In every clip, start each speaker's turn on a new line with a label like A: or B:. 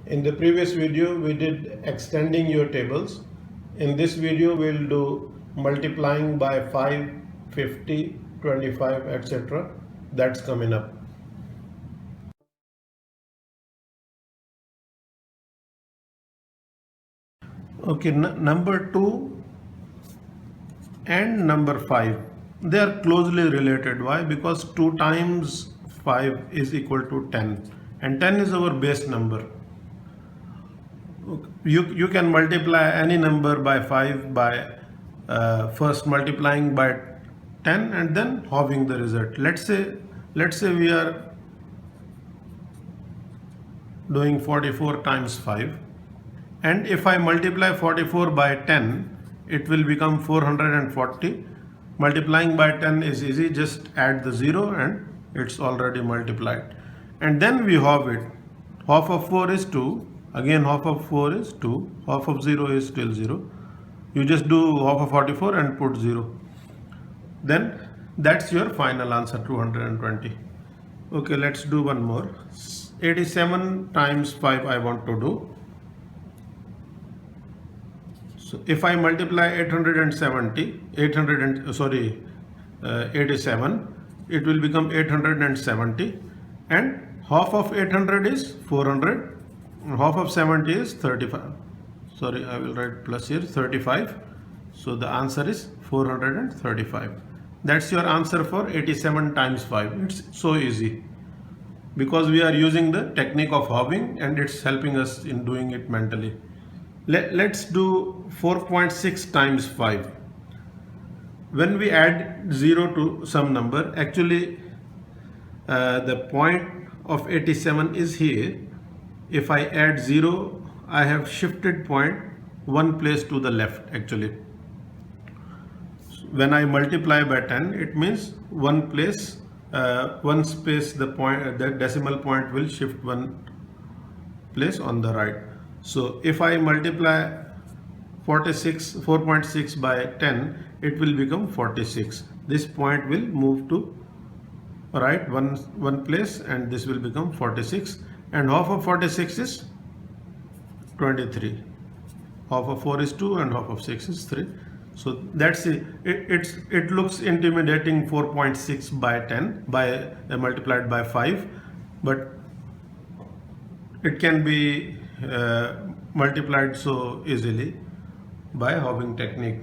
A: In the previous video we did extending your tables. In this video we'll do multiplying by 5, 50, 25, etc. That's coming up. Okay, number 2 and number 5, they are closely related. Why? Because 2 times 5 is equal to 10 and 10 is our base number. You can multiply any number by 5 by first multiplying by 10 and then halving the result. Let's say we are doing 44 times 5, and if I multiply 44 by 10 it will become 440. Multiplying by 10 is easy, just add the 0 and it's already multiplied. And then we halve it. Half of 4 is 2, again half of 4 is 2, half of 0 is still 0. You just do half of 44 and put 0. Then that's your final answer, 220. Okay, let's do one more. 87 times 5 I want to do. So if I multiply 87, it will become 870, and half of 800 is 400, half of 70 is 35. Sorry, I will write plus here, 35. So the answer is 435. That's your answer for 87 times 5. It's so easy because we are using the technique of halving and it's helping us in doing it mentally. Let's do 4.6 times 5. When we add 0 to some number, actually the point of 87 is here. If I add 0, I have shifted point one place to the left actually. When I multiply by 10, it means one place, one space, the decimal point will shift one place on the right. So if I multiply 4.6 by 10, it will become 46. This point will move to right one place and this will become 46, and half of 46 is 23. Half of 4 is 2 and half of 6 is 3. So that's it. It looks intimidating, 4.6 by 10 by multiplied by 5, but it can be multiplied so easily by halving technique.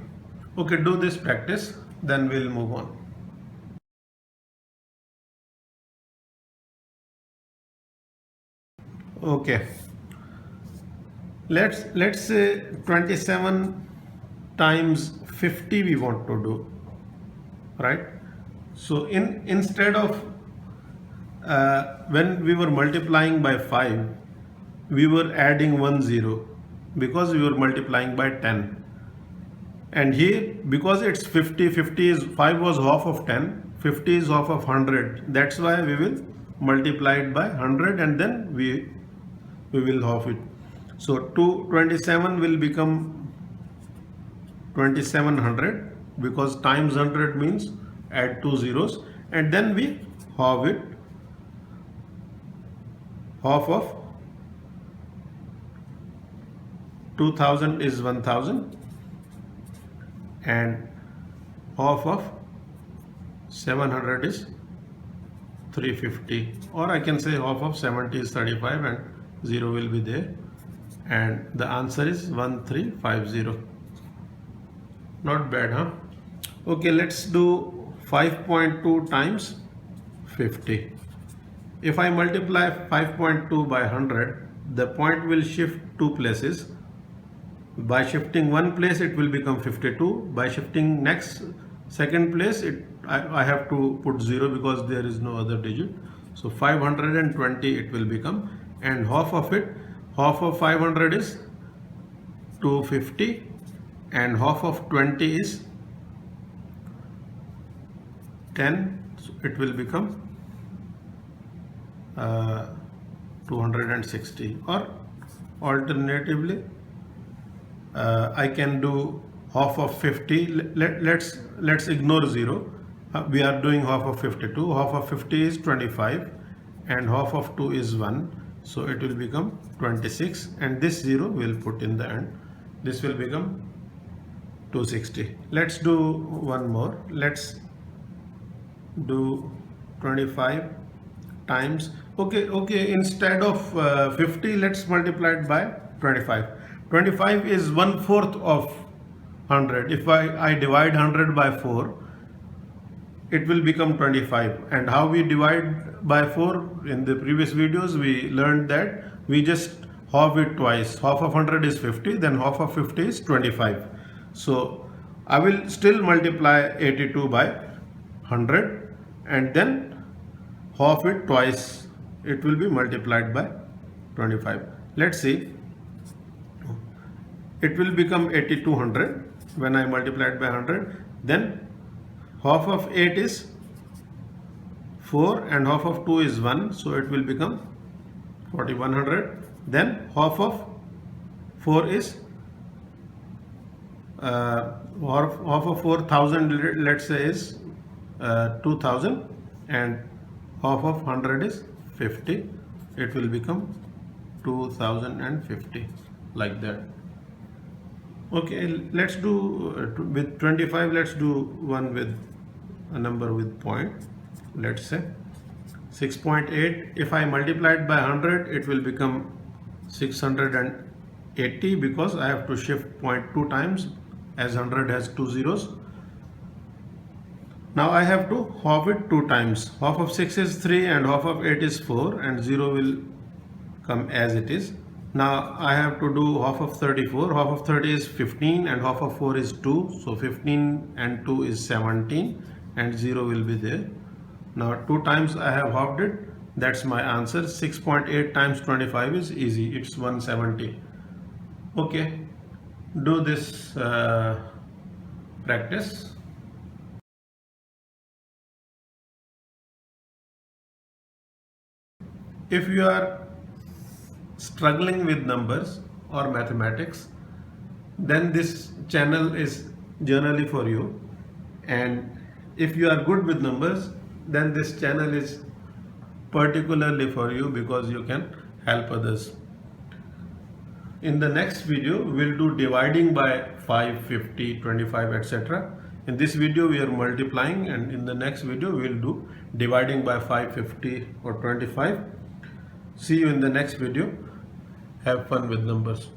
A: Okay, do this practice, then we'll move on. Okay, let's say 27 times 50 we want to do, right? So instead of when we were multiplying by 5, we were adding 1 0 because we were multiplying by 10, and here because it's 50 is 5 was half of 10, 50 is half of 100, that's why we will multiply it by 100 and then we will half it. So 227 will become 2700 because times 100 means add 2 zeros, and then we halve it. Half of 2000 is 1000 and half of 700 is 350, or I can say half of 70 is 35 and 0 will be there, and the answer is 1350. Not bad, huh? Okay, let's do 5.2 times 50. If I multiply 5.2 by 100, the point will shift 2 places. By shifting one place it will become 52. By shifting second place I have to put 0 because there is no other digit. So 520 it will become, and half of 500 is 250 and half of 20 is 10, so it will become 260, or alternatively I can do half of 50. Let's ignore 0. We are doing half of 52. Half of 50 is 25 and half of 2 is 1. so it will become 26, and this 0 will put in the end. This will become 260. Let's do one more. Let's do 25 times, okay, instead of 50, let's multiply it by 25. 25 is 1/4 of 100. If I divide 100 by 4, it will become 25. And how we divide by 4? In the previous videos we learned that we just half it twice. Half of 100 is 50, then half of 50 is 25. So I will still multiply 82 by 100 and then half it twice. It will be multiplied by 25. Let's see. It will become 8200 when I multiply it by 100. Then half of 8 is 4 and half of 2 is 1, so it will become 4100. Then half of 4 is half of 4000, let's say, is 2000, and half of 100 is 50. It will become 2050, like that. Okay, let's do with 25. Let's do one with a number with point. Let's say 6.8. If I multiply it by 100, it will become 680, because I have to shift point 2 times, as 100 has 2 zeros. Now I have to half it 2 times. Half of 6 is 3 and half of 8 is 4, and 0 will come as it is. Now I have to do half of 34. Half of 30 is 15 and half of 4 is 2. So 15 and 2 is 17, and 0 will be there. Now 2 times I have halved it. That's my answer. 6.8 times 25 is easy. It's 170. Okay, do this practice. If you are struggling with numbers or mathematics, then this channel is generally for you. And if you are good with numbers, then this channel is particularly for you, because you can help others. In the next video, we'll do dividing by 5, 50, 25, etc. In this video we are multiplying, and in the next video we'll do dividing by 5, 50 or 25. See you in the next video. Have fun with numbers.